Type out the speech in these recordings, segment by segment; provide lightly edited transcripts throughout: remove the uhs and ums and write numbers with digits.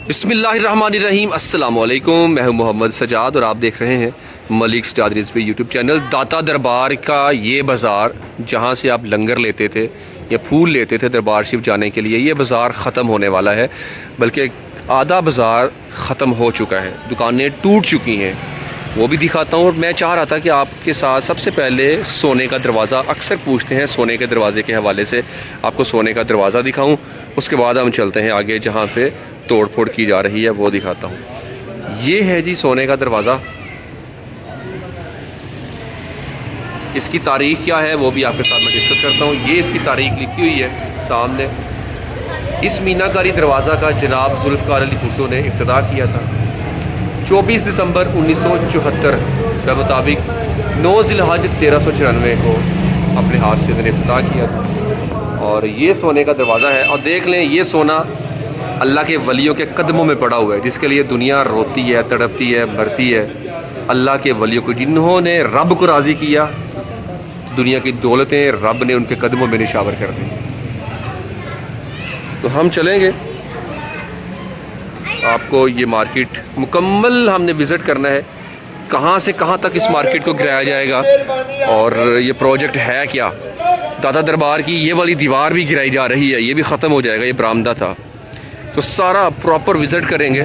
बिस्मिल्लाहिर्रहमानिर्रहीम अस्सलाम वालेकुम। मैं हूं मोहम्मद सजाद और आप देख रहे हैं Malik star Rizvi YouTube channel. दाता दरबार का ये बाज़ार जहां से आप लंगर लेते थे या फूल लेते थे दरबार शरीफ जाने के लिए, ये बाज़ार ख़त्म होने वाला है, बल्कि आधा बाज़ार ख़त्म हो चुका है, दुकानें टूट चुकी हैं। वो भी दिखाता हूँ। और मैं चाह रहा था कि आपके साथ सबसे पहले सोने का दरवाज़ा, अक्सर पूछते हैं सोने के दरवाज़े के हवाले से, आपको सोने का दरवाज़ा दिखाऊँ। उसके बाद हम चलते हैं आगे जहाँ पे तोड़ फोड़ की जा रही है, वो दिखाता हूँ। ये है जी सोने का दरवाज़ा। इसकी तारीख़ क्या है वो भी आपके साथ मैं डिस्कस करता हूँ। ये इसकी तारीख़ लिखी हुई है सामने। इस मीनाकारी दरवाज़ा का जनाब जुल्फ़कार अली भुट्टो ने इब्तिदा किया था 24 दिसंबर 1974 के मुताबिक 9 ज़िलहज 1394 को अपने हाथ से उन्होंने इब्तिदा किया था। और ये सोने का दरवाज़ा है। और देख लें, ये सोना अल्लाह के वलियों के कदमों में पड़ा हुआ है, जिसके लिए दुनिया रोती है, तड़पती है, मरती है। अल्लाह के वलियों को जिन्होंने रब को राज़ी किया, दुनिया की दौलतें रब ने उनके कदमों में निशावर कर दी। तो हम चलेंगे, आपको ये मार्केट मुकम्मल हमने विज़िट करना है, कहाँ से कहाँ तक इस मार्केट को गिराया जाएगा और ये प्रोजेक्ट है क्या। दाता दरबार की ये वाली दीवार भी गिराई जा रही है, ये भी ख़त्म हो जाएगा, ये बरामदा था। तो सारा प्रॉपर विज़िट करेंगे।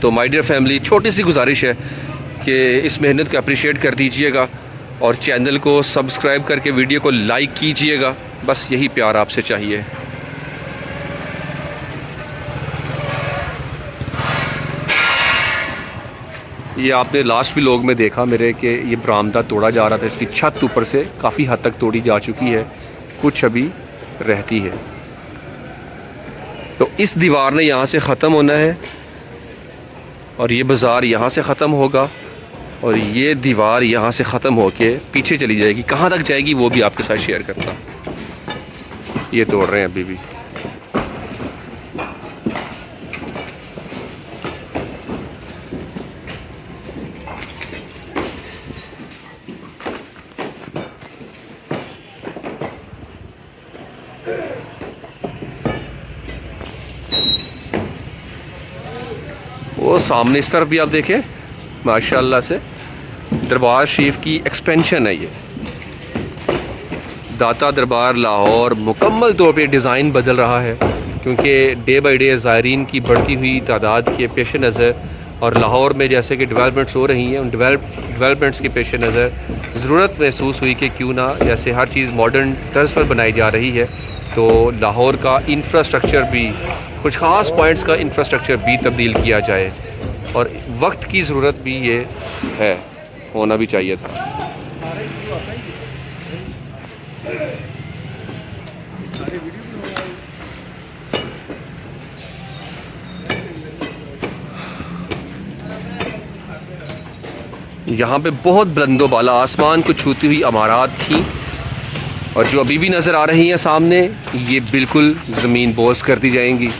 तो माय डियर फैमिली, छोटी सी गुजारिश है कि इस मेहनत को अप्रिशिएट कर दीजिएगा और चैनल को सब्सक्राइब करके वीडियो को लाइक कीजिएगा। बस यही प्यार आपसे चाहिए। ये आपने लास्ट व्लॉग में देखा मेरे कि ये बरामदा तोड़ा जा रहा था। इसकी छत ऊपर से काफ़ी हद तक तोड़ी जा चुकी है, कुछ अभी रहती है। तो इस दीवार ने यहाँ से ख़त्म होना है और ये बाज़ार यहाँ से ख़त्म होगा और ये दीवार यहाँ से ख़त्म होके पीछे चली जाएगी। कहाँ तक जाएगी वो भी आपके साथ शेयर करता हूँ। ये तोड़ रहे हैं अभी भी। वो सामने इस तरफ भी आप देखें, माशाल्लाह से दरबार शरीफ की एक्सपेंशन है। ये दाता दरबार लाहौर मुकम्मल तौर पे डिज़ाइन बदल रहा है, क्योंकि डे बाई डे ज़ायरीन की बढ़ती हुई तादाद के पेश नज़र और लाहौर में जैसे कि डेवलपमेंट्स हो रही हैं, उन डेवलपमेंट्स के पेश नज़र ज़रूरत महसूस हुई कि क्यों ना जैसे हर चीज़ मॉडर्न तर्ज पर बनाई जा रही है, तो लाहौर का इंफ्रास्ट्रक्चर भी, कुछ ख़ास पॉइंट्स का इंफ्रास्ट्रक्चर भी तब्दील किया जाए। और वक्त की ज़रूरत भी ये है, होना भी चाहिए था। यहाँ पे बहुत बुलंदो बाला आसमान को छूती हुई इमारत थी, और जो अभी भी नज़र आ रही हैं सामने, ये बिल्कुल ज़मीन बोझ कर दी जाएंगी।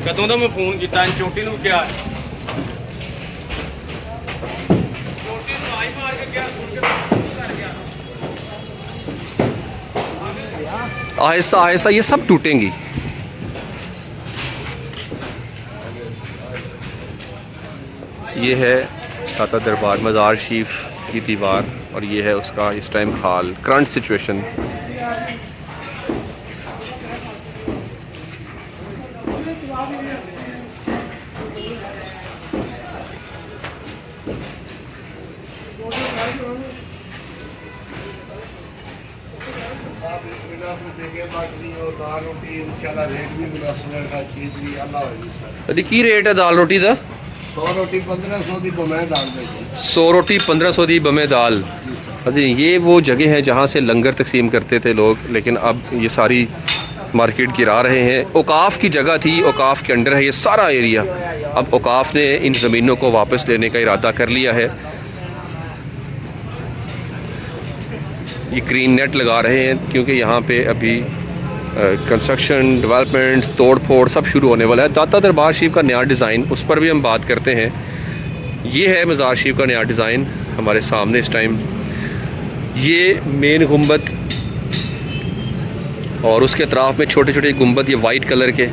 कदों तो मैं फोन किया चोटी नूं क्या आहिस्ता आहिस्ता ये सब टूटेंगी। ये है दाता दरबार मज़ार शरीफ की दीवार और ये है उसका इस टाइम हाल, करंट सिचुएशन। की रेट है दाल रोटी का? 100 रोटी 1500 दी बमे दाल में। 100 रोटी 1500 दी बमे दाल। अजी ये वो जगह है जहाँ से लंगर तकसीम करते थे लोग, लेकिन अब ये सारी मार्केट गिरा रहे हैं। औकाफ की जगह थी, औकाफ के अंडर है ये सारा एरिया। अब औकाफ ने इन ज़मीनों को वापस लेने का इरादा कर लिया है। ये ग्रीन नेट लगा रहे हैं क्योंकि यहाँ पे अभी कंस्ट्रक्शन, डेवलपमेंट्स, तोड़ फोड़ सब शुरू होने वाला है। दाता दरबार शरीफ का नया डिज़ाइन, उस पर भी हम बात करते हैं। ये है मज़ार शरीफ का नया डिज़ाइन हमारे सामने इस टाइम। ये मेन गुंबद और उसके अतराफ़ में छोटे छोटे गुंबद, ये वाइट कलर के।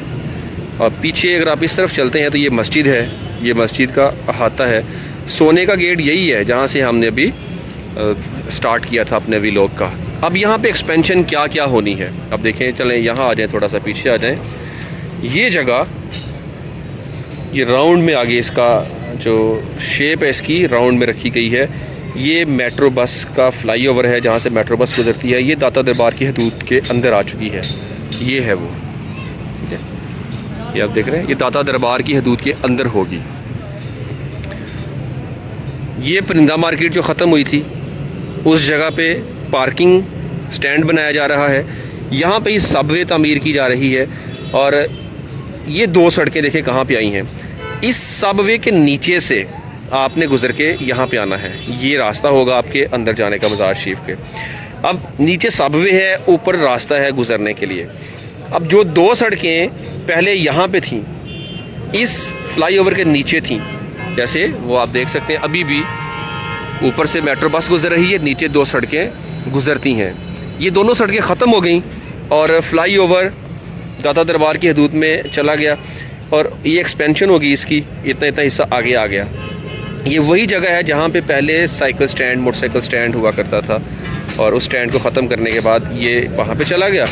और पीछे अगर आप इस तरफ चलते हैं तो ये मस्जिद है, ये मस्जिद का अहाता है। सोने का गेट यही है जहाँ से हमने अभी स्टार्ट किया था अपने व्लॉग का। अब यहाँ पे एक्सपेंशन क्या क्या होनी है, अब देखें, चलें यहाँ आ जाएं, थोड़ा सा पीछे आ जाएं। ये जगह ये राउंड में आगे इसका जो शेप है इसकी राउंड में रखी गई है। ये मेट्रो बस का फ्लाईओवर है जहाँ से मेट्रो बस गुजरती है। ये दाता दरबार की हदूद के अंदर आ चुकी है, ये है वो, ठीक है, ये आप देख रहे हैं, ये दाता दरबार की हदूद के अंदर होगी। ये परिंदा मार्केट जो ख़त्म हुई थी उस जगह पे पार्किंग स्टैंड बनाया जा रहा है। यहाँ पे सबवे तामीर की जा रही है और ये दो सड़कें देखें कहाँ पे आई हैं। इस सबवे के नीचे से आपने गुज़र के यहाँ पे आना है, ये रास्ता होगा आपके अंदर जाने का मज़ार शरीफ के। अब नीचे सबवे है, ऊपर रास्ता है गुज़रने के लिए। अब जो दो सड़कें पहले यहाँ पे थीं, इस फ्लाईओवर के नीचे थीं, जैसे वो आप देख सकते हैं अभी भी ऊपर से मेट्रो बस गुज़र रही है, नीचे दो सड़कें गुज़रती हैं। ये दोनों सड़कें ख़त्म हो गई और फ्लाईओवर दाता दरबार की हदूद में चला गया और ये एक्सपेंशन होगी इसकी, इतना इतना हिस्सा आगे आ गया। ये वही जगह है जहाँ पे पहले साइकिल स्टैंड, मोटरसाइकिल स्टैंड हुआ करता था और उस स्टैंड को ख़त्म करने के बाद ये वहाँ पे चला गया।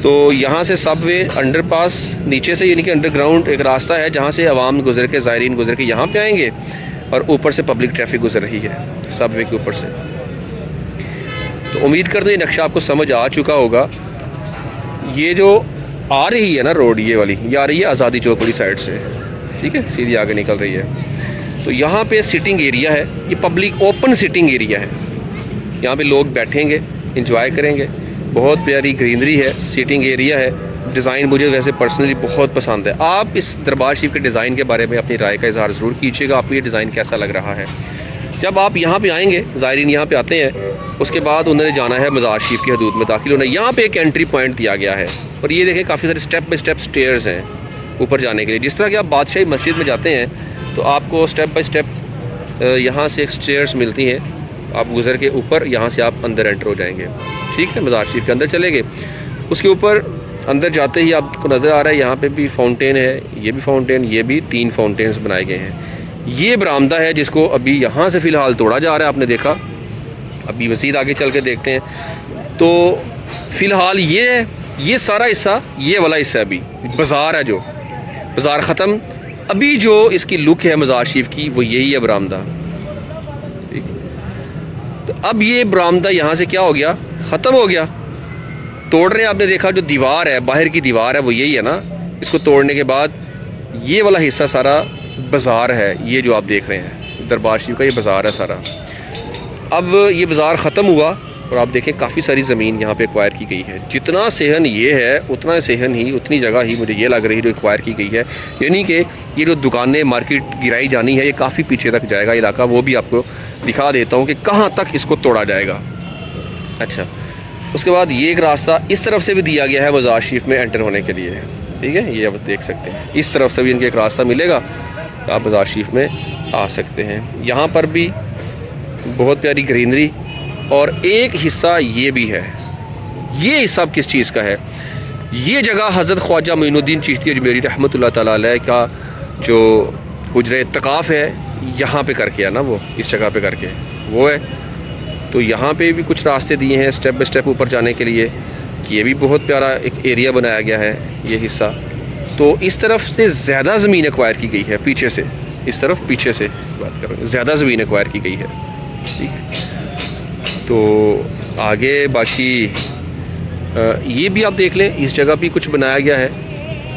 तो यहाँ से सबवे अंडरपास नीचे से, यानी कि अंडरग्राउंड एक रास्ता है जहाँ से आवाम गुजर के, ज़ायरीन गुजर के यहाँ पे आएंगे और ऊपर से पब्लिक ट्रैफिक गुजर रही है सबवे के ऊपर से। तो उम्मीद करते हैं ये नक्शा आपको समझ आ चुका होगा। ये जो आ रही है ना रोड, ये वाली ये आ रही है आज़ादी चौक वाली साइड से, ठीक है, सीधी आगे निकल रही है। तो यहाँ पे सिटिंग एरिया है, ये पब्लिक ओपन सिटिंग एरिया है। यहाँ पे लोग बैठेंगे, इंजॉय करेंगे, बहुत प्यारी ग्रीनरी है, सिटिंग एरिया है। डिज़ाइन मुझे वैसे पर्सनली बहुत पसंद है। आप इस दरबार शरीफ के डिज़ाइन के बारे में अपनी राय का इज़हार ज़रूर कीजिएगा, आपको ये डिज़ाइन कैसा लग रहा है। जब आप यहाँ पे आएंगे, ज़ायरीन यहाँ पे आते हैं, उसके बाद उन्होंने जाना है मज़ार शरीफ की हदूद में दाखिल होना। यहाँ पे एक एंट्री पॉइंट दिया गया है और ये देखें काफ़ी सारे स्टेप बाई स्टेप स्टेयर्स हैं ऊपर जाने के लिए। जिस तरह कि आप बादशाही मस्जिद में जाते हैं तो आपको स्टेप बाई स्टेप यहाँ से स्टेयर्स मिलती हैं, आप गुज़र के ऊपर यहाँ से आप अंदर एंटर हो जाएंगे, ठीक है, मज़ार शरीफ के अंदर चलेंगे। उसके ऊपर अंदर जाते ही आपको नज़र आ रहा है यहाँ पे भी फाउंटेन है, ये भी फाउंटेन, ये भी 3 फाउंटेन्स बनाए गए हैं। ये बरामदा है जिसको अभी यहाँ से फ़िलहाल तोड़ा जा रहा है, आपने देखा। अभी मज़ीद आगे चल के देखते हैं। तो फ़िलहाल ये सारा हिस्सा, ये वाला हिस्सा अभी बाज़ार है, जो बाज़ार ख़त्म, अभी जो इसकी लुक है मज़ार शरीफ की वो यही है बरामदा। ठीक, तो अब ये बरामदा यहाँ से क्या हो गया, ख़त्म हो गया। तोड़ रहे हैं, आपने देखा जो दीवार है, बाहर की दीवार है वो यही है ना। इसको तोड़ने के बाद ये वाला हिस्सा सारा बाज़ार है, ये जो आप देख रहे हैं दरबार शरीफ का ये बाज़ार है सारा। अब ये बाज़ार ख़त्म हुआ और आप देखें काफ़ी सारी ज़मीन यहाँ पे एक्वायर की गई है। जितना सेहन ये है उतना सेहन ही, उतनी जगह ही मुझे ये लग रही है जो एक्वायर की गई है। यानी कि ये जो दुकानें, मार्केट गिराई जानी है, ये काफ़ी पीछे तक जाएगा इलाका। वो भी आपको दिखा देता हूँ कि कहाँ तक इसको तोड़ा जाएगा। अच्छा, उसके बाद ये एक रास्ता इस तरफ से भी दिया गया है मज़ार शरीफ में एंटर होने के लिए, ठीक है, ये आप देख सकते हैं। इस तरफ से भी इनके एक रास्ता मिलेगा, आप मज़ार शरीफ में आ सकते हैं। यहाँ पर भी बहुत प्यारी ग्रीनरी और एक हिस्सा ये भी है। ये हिस्सा किस चीज़ का है, ये जगह हज़रत ख्वाजा मोइनुद्दीन चिश्ती अजमेरी रहमतुल्लाह ताला अलैह का जो हुजरे इत्तकाफ़ है यहाँ पे करके है ना, वो इस जगह पे करके वो है। तो यहाँ पे भी कुछ रास्ते दिए हैं स्टेप बाई स्टेप ऊपर जाने के लिए। ये भी बहुत प्यारा एक एरिया बनाया गया है ये हिस्सा। तो इस तरफ से ज़्यादा ज़मीन एक्वायर की गई है, पीछे से, इस तरफ पीछे से बात कर रहा हूँ, ज़्यादा ज़मीन एक्वायर की गई है, ठीक है। तो आगे बाकी ये भी आप देख लें, इस जगह भी कुछ बनाया गया है।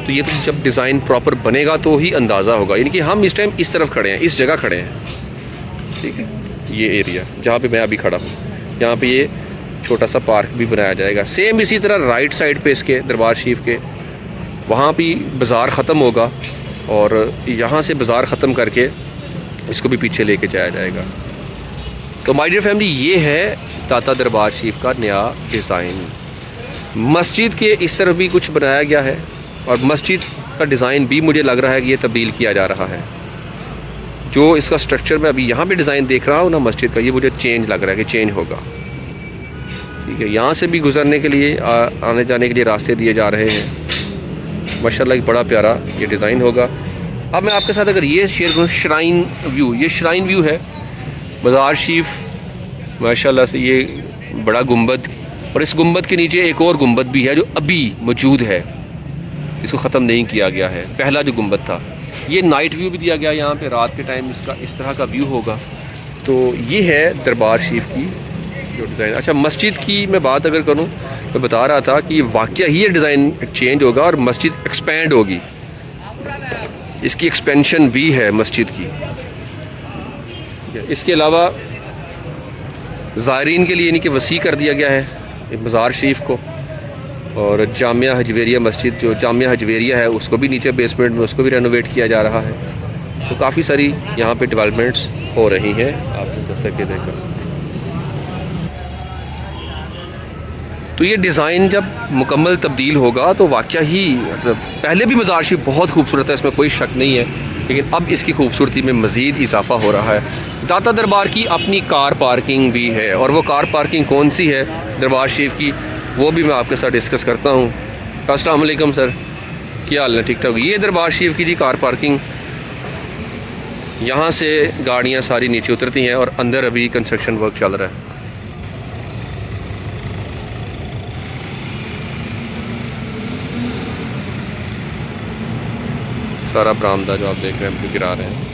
तो ये तो जब डिज़ाइन प्रॉपर बनेगा तो ही अंदाज़ा होगा। यानी कि हम इस टाइम इस तरफ खड़े हैं, इस जगह खड़े हैं, ठीक है। ये एरिया जहाँ पे मैं अभी खड़ा हूँ, यहाँ पे ये छोटा सा पार्क भी बनाया जाएगा। सेम इसी तरह राइट साइड पे इसके दरबार शरीफ के वहाँ भी बाज़ार ख़त्म होगा और यहाँ से बाज़ार ख़त्म करके इसको भी पीछे लेके जाया जाएगा। तो माय डियर फैमिली, ये है दाता दरबार शरीफ का नया डिज़ाइन। मस्जिद के इस तरफ भी कुछ बनाया गया है और मस्जिद का डिज़ाइन भी मुझे लग रहा है कि ये तब्दील किया जा रहा है। जो इसका स्ट्रक्चर मैं अभी यहाँ पे डिज़ाइन देख रहा हूँ ना मस्जिद का, ये मुझे चेंज लग रहा है कि चेंज होगा। ठीक है, यहाँ से भी गुज़रने के लिए आने जाने के लिए रास्ते दिए जा रहे हैं। माशाल्लाह एक बड़ा प्यारा ये डिज़ाइन होगा। अब मैं आपके साथ अगर ये शेयर करूँ श्राइन व्यू, ये श्राइन व्यू है मज़ार शरीफ। माशाल्लाह से ये बड़ा गुंबद, और इस गुंबद के नीचे एक और गुंबद भी है जो अभी मौजूद है, इसको ख़त्म नहीं किया गया है। पहला जो गुंबद था, ये नाइट व्यू भी दिया गया यहाँ पे, रात के टाइम इसका इस तरह का व्यू होगा। तो ये है दरबार शरीफ की जो डिज़ाइन। अच्छा, मस्जिद की मैं बात अगर करूँ तो बता रहा था कि वाकया ही ये डिज़ाइन चेंज होगा और मस्जिद एक्सपेंड होगी, इसकी एक्सपेंशन भी है मस्जिद की। इसके अलावा ज़ायरीन के लिए यानी कि वसी कर दिया गया है मज़ार शरीफ को, और जामिया हजवेरिया मस्जिद जो जामिया हजवेरिया है उसको भी नीचे बेसमेंट में उसको भी रेनोवेट किया जा रहा है। तो काफ़ी सारी यहाँ पे डेवलपमेंट्स हो रही हैं, आपने जैसा कि देखा। तो ये डिज़ाइन जब मुकम्मल तब्दील होगा तो वाकया ही मतलब पहले भी मज़ार शरीफ बहुत खूबसूरत है, इसमें कोई शक नहीं है, लेकिन अब इसकी खूबसूरती में मज़ीद इजाफा हो रहा है। दाता दरबार की अपनी कार पार्किंग भी है, और वो कार पार्किंग कौन सी है दरबार शरीफ की, वो भी मैं आपके साथ डिस्कस करता हूँ। अस्सलाम वालेकुम सर, क्या हाल है? ठीक ठाक। ये दरबार शरीफ की थी कार पार्किंग, यहाँ से गाड़ियाँ सारी नीचे उतरती हैं और अंदर अभी कंस्ट्रक्शन वर्क चल रहा है। सारा बरामदा जो आप देख रहे हैं गिरा रहे हैं।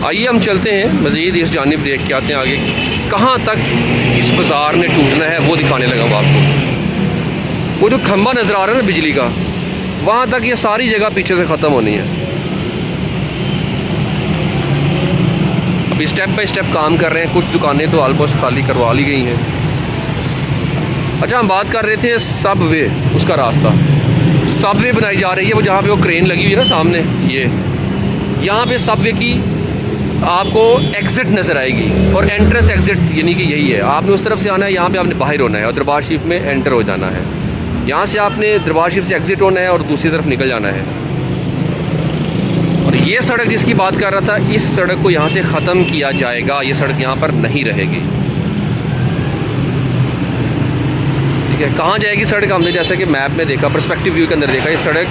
आइए हम चलते हैं मज़ीद इस जानिब, देख के आते हैं आगे कहाँ तक इस बाज़ार ने टूटना है, वो दिखाने लगा हूँ आपको। वो जो खंबा नज़र आ रहा है ना बिजली का, वहाँ तक ये सारी जगह पीछे से ख़त्म होनी है। अभी स्टेप बाय स्टेप काम कर रहे हैं, कुछ दुकानें तो ऑलमोस्ट खाली करवा ली गई हैं। अच्छा, हम बात कर रहे थे सबवे, उसका रास्ता सबवे बनाई जा रही है, वो जहाँ पे वो क्रेन लगी हुई है ना सामने, ये यहाँ पे सबवे की आपको एग्ज़िट नज़र आएगी, और एंट्रेंस एग्ज़िट यानी कि यही है। आपने उस तरफ से आना है, यहाँ पे आपने बाहर होना है और दरबार शरीफ में एंटर हो जाना है। यहाँ से आपने दरबार शरीफ से एग्ज़िट होना है और दूसरी तरफ निकल जाना है। और ये सड़क जिसकी बात कर रहा था, इस सड़क को यहाँ से ख़त्म किया जाएगा, ये सड़क यहाँ पर नहीं रहेगी। ठीक है, कहाँ जाएगी सड़क? हमने जैसा कि मैप में देखा, पर्सपेक्टिव व्यू के अंदर देखा, ये सड़क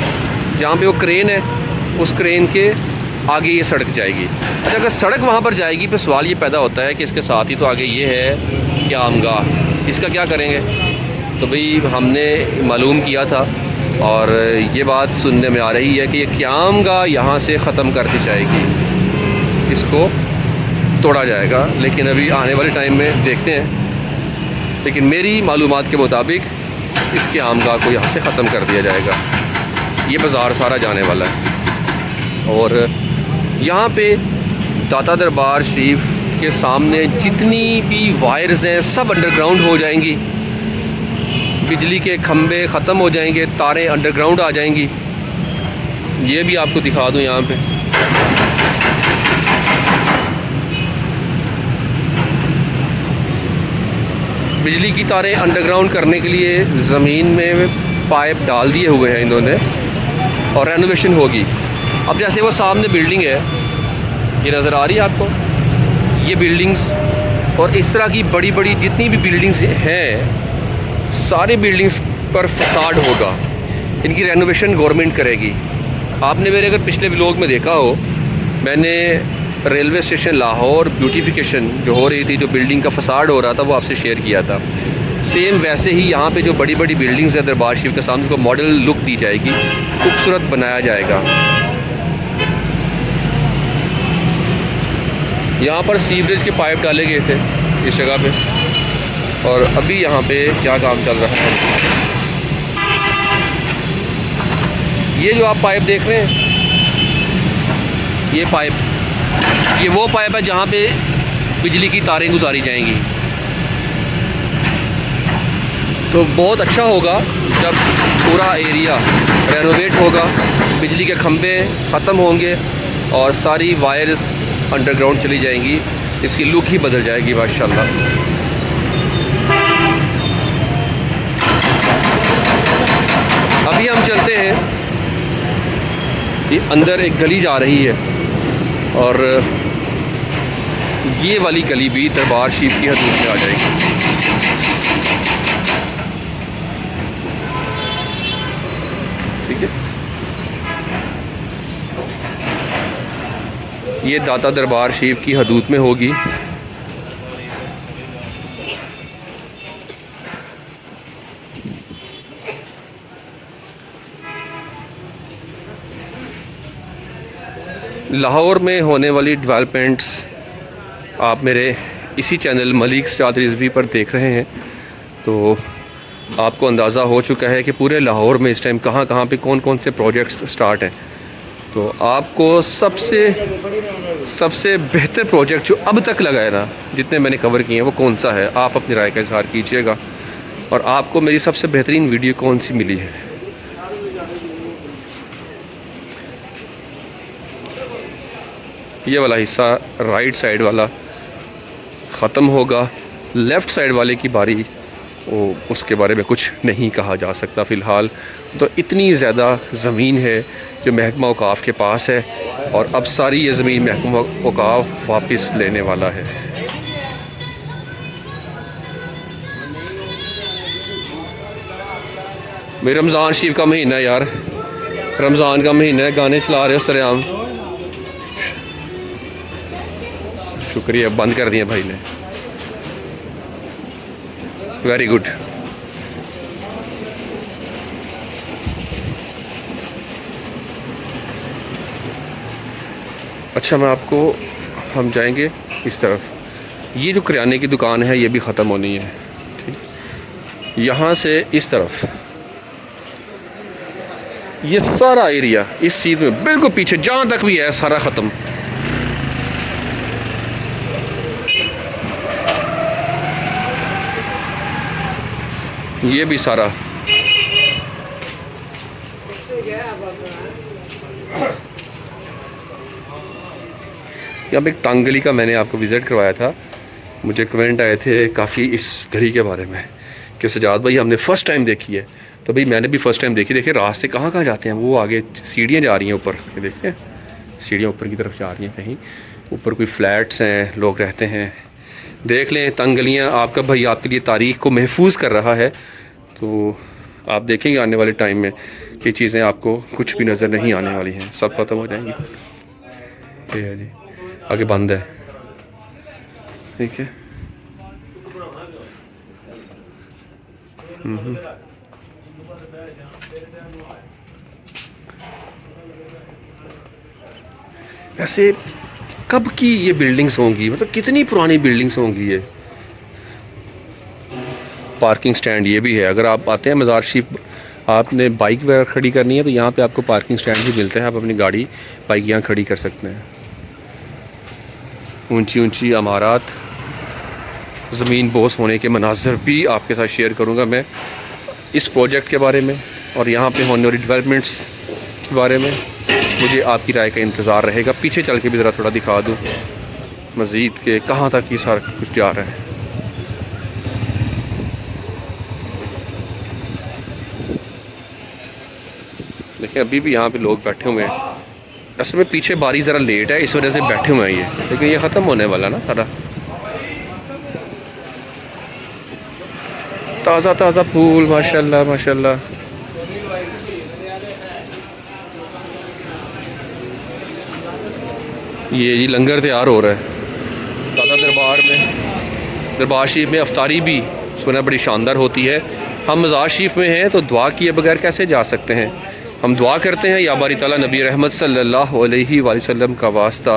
जहाँ पे वो क्रेन है उस क्रेन के आगे ये सड़क जाएगी। अच्छा, अगर सड़क वहाँ पर जाएगी फिर सवाल ये पैदा होता है कि इसके साथ ही तो आगे ये है क़यामगाह, इसका क्या करेंगे? तो भाई हमने मालूम किया था और ये बात सुनने में आ रही है कि ये क़यामगाह यहाँ से ख़त्म कर दी जाएगी, इसको तोड़ा जाएगा। लेकिन अभी आने वाले टाइम में देखते हैं, लेकिन मेरी मालूमात के मुताबिक इस क़यामगाह को यहाँ से ख़त्म कर दिया जाएगा। ये बाज़ार सारा जाने वाला है, और यहाँ पे दाता दरबार शरीफ के सामने जितनी भी वायर्स हैं सब अंडरग्राउंड हो जाएंगी, बिजली के खंभे ख़त्म हो जाएंगे, तारें अंडरग्राउंड आ जाएंगी। ये भी आपको दिखा दूँ यहाँ पे बिजली की तारें अंडरग्राउंड करने के लिए ज़मीन में पाइप डाल दिए हुए हैं इन्होंने, और रेनोवेशन होगी। अब जैसे वो सामने बिल्डिंग है, ये नज़र आ रही है आपको, ये बिल्डिंग्स और इस तरह की बड़ी बड़ी जितनी भी बिल्डिंग्स हैं, सारी बिल्डिंग्स पर फसाड होगा, इनकी रेनोवेशन गवर्नमेंट करेगी। आपने मेरे अगर पिछले व्लॉग में देखा हो, मैंने रेलवे स्टेशन लाहौर ब्यूटिफिकेशन जो हो रही थी, जो बिल्डिंग का फसाड हो रहा था, वो आपसे शेयर किया था। सेम वैसे ही यहाँ पे जो बड़ी बड़ी बिल्डिंग्स हैं दरबार शरीफ के सामने, को मॉडल लुक दी जाएगी, खूबसूरत बनाया जाएगा। यहाँ पर सीवरेज के पाइप डाले गए थे इस जगह पे, और अभी यहाँ पे क्या काम चल रहा है, ये जो आप पाइप देख रहे हैं, ये वो पाइप है जहाँ पे बिजली की तारें गुजारी जाएंगी। तो बहुत अच्छा होगा जब पूरा एरिया रेनोवेट होगा, बिजली के खंभे ख़त्म होंगे और सारी वायर्स अंडरग्राउंड चली जाएंगी, इसकी लुक ही बदल जाएगी माशाल्लाह। अब अभी हम चलते हैं, ये अंदर एक गली जा रही है और ये वाली गली भी दरबार शरीफ की हदूद में आ जाएगी। ठीक है, ये दाता दरबार शरीफ की हदूद में होगी। लाहौर में होने वाली डेवलपमेंट्स आप मेरे इसी चैनल मलिक स्टार रिजवी पर देख रहे हैं, तो आपको अंदाज़ा हो चुका है कि पूरे लाहौर में इस टाइम कहाँ कहाँ पे कौन कौन से प्रोजेक्ट्स स्टार्ट हैं। तो आपको सबसे बेहतर प्रोजेक्ट जो अब तक लगा है ना, जितने मैंने कवर किए हैं, वो कौन सा है, आप अपनी राय का इजहार कीजिएगा। और आपको मेरी सबसे बेहतरीन वीडियो कौन सी मिली है। ये वाला हिस्सा राइट साइड वाला ख़त्म होगा, लेफ़्ट साइड वाले की बारी वो उसके बारे में कुछ नहीं कहा जा सकता फ़िलहाल। तो इतनी ज़्यादा ज़मीन है जो महकमा औकाफ़ के पास है और अब सारी ये ज़मीन महकमा औकाफ़ वापस लेने वाला है। मेरे रमज़ान शरीफ का महीना है यार, रमज़ान का महीना है, गाने चला रहे हो सरेआम। शुक्रिया, बंद कर दिया भाई ने, वेरी गुड। अच्छा, मैं आपको, हम जाएंगे इस तरफ। ये जो किराने की दुकान है ये भी ख़त्म होनी है। ठीक, यहाँ से इस तरफ ये सारा एरिया इस सीध में बिल्कुल पीछे जहाँ तक भी है सारा ख़त्म। ये भी सारा। यहाँ पे एक तंग गली का मैंने आपको विज़िट करवाया था, मुझे कमेंट आए थे काफ़ी इस गली के बारे में कि सजाद भाई हमने फ़र्स्ट टाइम देखी है। तो भाई मैंने भी फ़र्स्ट टाइम देखी। देखिए रास्ते कहाँ कहाँ जाते हैं, वो आगे सीढ़ियाँ जा रही हैं ऊपर, ये देखिए सीढ़ियाँ ऊपर की तरफ जा रही हैं, कहीं ऊपर कोई फ्लैट्स हैं, लोग रहते हैं। देख लें तंग गलियाँ, आपका भाई आपके लिए तारीख़ को महफूज कर रहा है। तो आप देखेंगे आने वाले टाइम में ये चीज़ें आपको कुछ भी नज़र नहीं आने वाली हैं, सब ख़त्म हो जाएंगी। ये है जी, आगे बंद है। ठीक है, वैसे कब की ये बिल्डिंग्स होंगी, मतलब कितनी पुरानी बिल्डिंग्स होंगी ये। पार्किंग स्टैंड ये भी है, अगर आप आते हैं मज़ार शरीफ, आपने बाइक वगैरह खड़ी करनी है तो यहाँ पे आपको पार्किंग स्टैंड भी मिलता है, आप अपनी गाड़ी बाइक यहाँ खड़ी कर सकते हैं। ऊंची ऊंची इमारत, ज़मीन बोस होने के मनाज़र भी आपके साथ शेयर करूँगा मैं इस प्रोजेक्ट के बारे में, और यहाँ पे होने वाली डेवलपमेंट्स के बारे में मुझे आपकी राय का इंतज़ार रहेगा। पीछे चल के भी ज़रा थोड़ा दिखा दूँ मज़ीद के कहाँ तक ये सारा कुछ जा रहा है। देखिए अभी भी यहाँ पे लोग बैठे हुए हैं। असल में पीछे बारी ज़रा लेट है, इस वजह से बैठे हुए हैं ये, लेकिन ये ख़त्म होने वाला ना सारा। ताज़ा ताज़ा फूल, माशाल्लाह माशाल्लाह। ये जी लंगर तैयार हो रहा है दादा दरबार में। दरबार शरीफ में अफ्तारी भी सुना बड़ी शानदार होती है। हम मज़ार शरीफ में हैं तो दुआ किए बगैर कैसे जा सकते हैं। हम दुआ करते हैं या बारी ताला नबी रहमत सल्लल्लाहु अलैहि वसल्लम का वास्ता,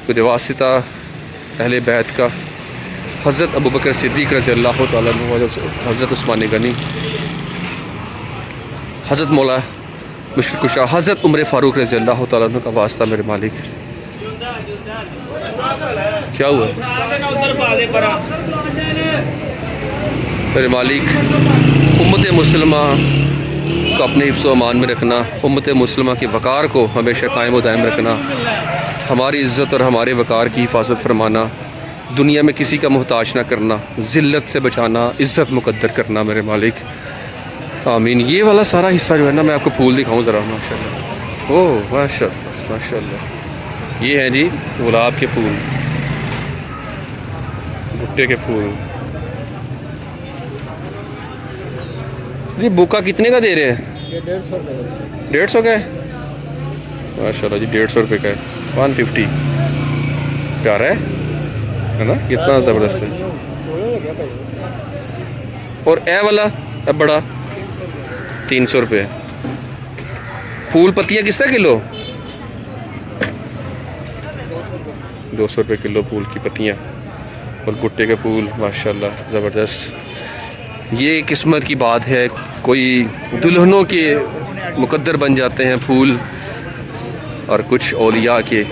तो वास्ता अहले बैत का, हज़रत अबू बकर सिद्दीक़ रज़ियल्लाहु ताला अन्हु, हज़रत उस्मान गनी, हज़रत मौला मुश्किल कुशा हज़रत उमर फ़ारूक रज़ियल्लाहु ताला अन्हु का वास्ता मेरे मालिक। क्या हुआ मेरे मालिक, उम्मत मुसलमा को अपने हिफ्ज़ व अमान में रखना, उम्मत मुसलमा के वक़ार को हमेशा कायम व दायम रखना, हमारी इज़्ज़त और हमारे वक़ार की हिफाजत फरमाना, दुनिया में किसी का मोहताज ना करना, ज़िल्लत से बचाना, इज़्ज़त मुक़द्दर करना मेरे मालिक। आमीन। ये वाला सारा हिस्सा जो है ना, मैं आपको फूल दिखाऊं ज़रा। माशाल्लाह, ओह माशाल्लाह माशाल्लाह। ये हैं जी गुलाब के फूल, भुट्टे के फूल। ये बुका कितने का दे रहे हैं? ये 150 रुपये 150 का है माशाल्लाह जी, 150 रुपये का है। 150 प्यारा है ना, कितना ज़बरदस्त है। और ए वाला अब बड़ा 300 रुपये। फूल पत्तियाँ किस तरह किलो? 200 रुपये किलो फूल की पत्तियाँ। और भुट्टे के फूल माशाल्लाह ज़बरदस्त। ये किस्मत की बात है, कोई दुल्हनों के मुकद्दर बन जाते हैं फूल, और कुछ औलिया के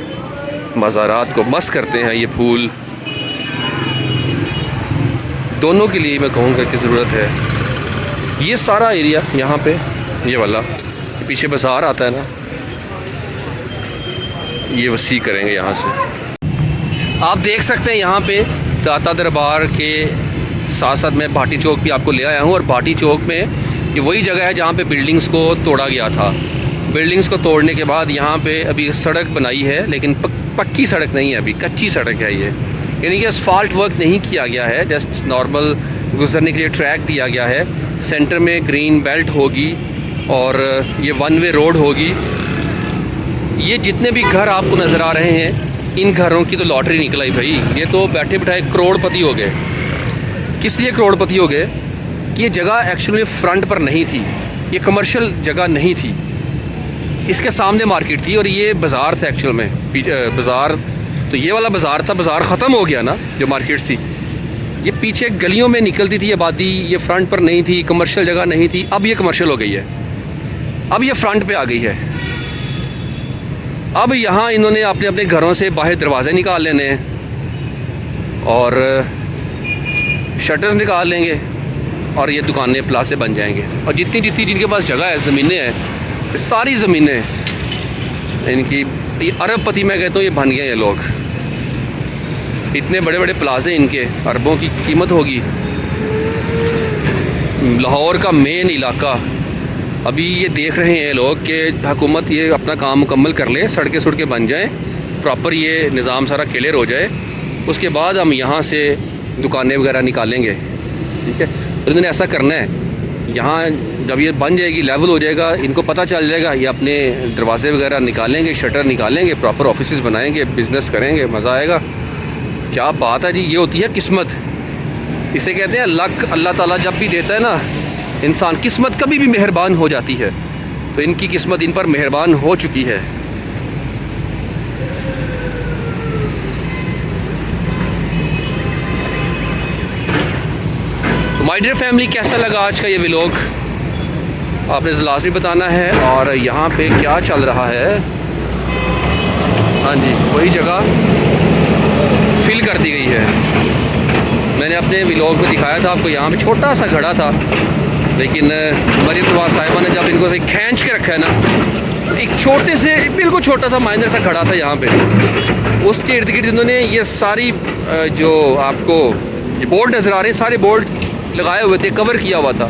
मज़ारात को मस करते हैं ये फूल। दोनों के लिए मैं कहूँगा कि ज़रूरत है। ये सारा एरिया यहाँ पे, ये वाला पीछे बाज़ार आता है ना, ये वसी करेंगे यहाँ से। आप देख सकते हैं यहाँ पे दाता दरबार के साथ साथ मैं भाटी चौक भी आपको ले आया हूँ। और भाटी चौक में ये वही जगह है जहाँ पे बिल्डिंग्स को तोड़ा गया था। बिल्डिंग्स को तोड़ने के बाद यहाँ पे अभी सड़क बनाई है, लेकिन पक्की सड़क नहीं है, अभी कच्ची सड़क है ये। यानी कि असफाल्ट वर्क नहीं किया गया है, जस्ट नॉर्मल गुजरने के लिए ट्रैक दिया गया है। सेंटर में ग्रीन बेल्ट होगी और ये वन वे रोड होगी। ये जितने भी घर आपको नज़र आ रहे हैं, इन घरों की तो लॉटरी निकल आई भाई। ये तो बैठे बिठाए करोड़पति हो गए। किस लिए करोड़पति हो गए? कि ये जगह एक्चुअली फ्रंट पर नहीं थी, ये कमर्शियल जगह नहीं थी। इसके सामने मार्केट थी और ये बाज़ार था एक्चुअल में। बाज़ार तो ये वाला बाज़ार था, बाज़ार ख़त्म हो गया ना जो मार्केट थी। ये पीछे गलियों में निकलती थी आबादी, ये फ्रंट पर नहीं थी, कमर्शियल जगह नहीं थी। अब ये कमर्शियल हो गई है, अब ये फ्रंट पे आ गई है। अब यहाँ इन्होंने अपने अपने घरों से बाहर दरवाज़े निकाल लेने हैं और शटर्स निकाल लेंगे और ये दुकानें प्लासे बन जाएंगे। और जितनी जितनी जिनके पास जगह है, ज़मीनें हैं, सारी ज़मीनें इनकी, ये अरबपति मैं कहता हूँ ये बन गए ये लोग। इतने बड़े बड़े प्लाजे इनके, अरबों की कीमत होगी। लाहौर का मेन इलाका अभी ये देख रहे हैं लोग कि हुकूमत ये अपना काम मुकम्मल कर ले, सड़कें सड़कें बन जाएं, प्रॉपर ये निज़ाम सारा क्लियर हो जाए, उसके बाद हम यहाँ से दुकानें वगैरह निकालेंगे। ठीक है, तो इन्होंने ऐसा करना है। यहाँ जब ये बन जाएगी, लेवल हो जाएगा, इनको पता चल जाएगा, ये अपने दरवाजे वगैरह निकालेंगे, शटर निकालेंगे, प्रॉपर ऑफिसेज़ बनाएंगे, बिज़नेस करेंगे, मज़ा आएगा। क्या बात है जी, ये होती है किस्मत। इसे कहते हैं लक। अल्लाह ताला जब भी देता है ना इंसान, किस्मत कभी भी मेहरबान हो जाती है। तो इनकी किस्मत इन पर मेहरबान हो चुकी है। तो माय डियर फैमिली, कैसा लगा आज का ये व्लॉग आपने लाजमी बताना है। और यहाँ पे क्या चल रहा है, हाँ जी वही जगह फिल कर दी गई है। मैंने अपने व्लॉग में दिखाया था आपको, यहाँ पे छोटा सा घड़ा था, लेकिन मरीम नवाज साहिबा ने जब इनको से खींच के रखा है ना, एक छोटे से बिल्कुल छोटा सा माइनर सा घड़ा था यहाँ पे, उसके इर्द गिर्द इन्होंने ये सारी जो आपको ये बोर्ड नज़र आ रहे हैं, सारे बोर्ड लगाए हुए थे, कवर किया हुआ था।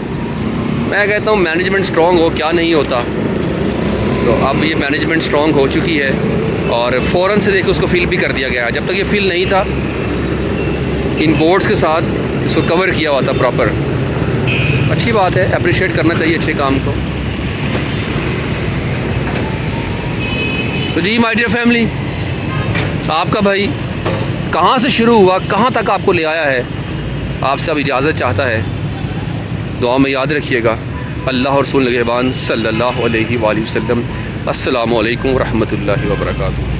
मैं कहता हूँ मैनेजमेंट स्ट्रॉन्ग हो, क्या नहीं होता। तो अब ये मैनेजमेंट स्ट्रॉन्ग हो चुकी है और फ़ौरन से देखो उसको फिल भी कर दिया गया। जब तक ये फिल नहीं था, इन बोर्ड्स के साथ इसको कवर किया हुआ था प्रॉपर। अच्छी बात है, अप्रिशिएट करना चाहिए अच्छे काम को। तो जी माय डियर फैमिली, आपका भाई कहाँ से शुरू हुआ, कहाँ तक आपको ले आया है, आपसे अब इजाज़त चाहता है। दुआ में याद रखिएगा। अल्लाह और रसूल निगहबान सल्लल्लाहु अलैहि वसल्लम। अस्सलामु अलैकुम रहमतुल्लाहि व बरकातुहू।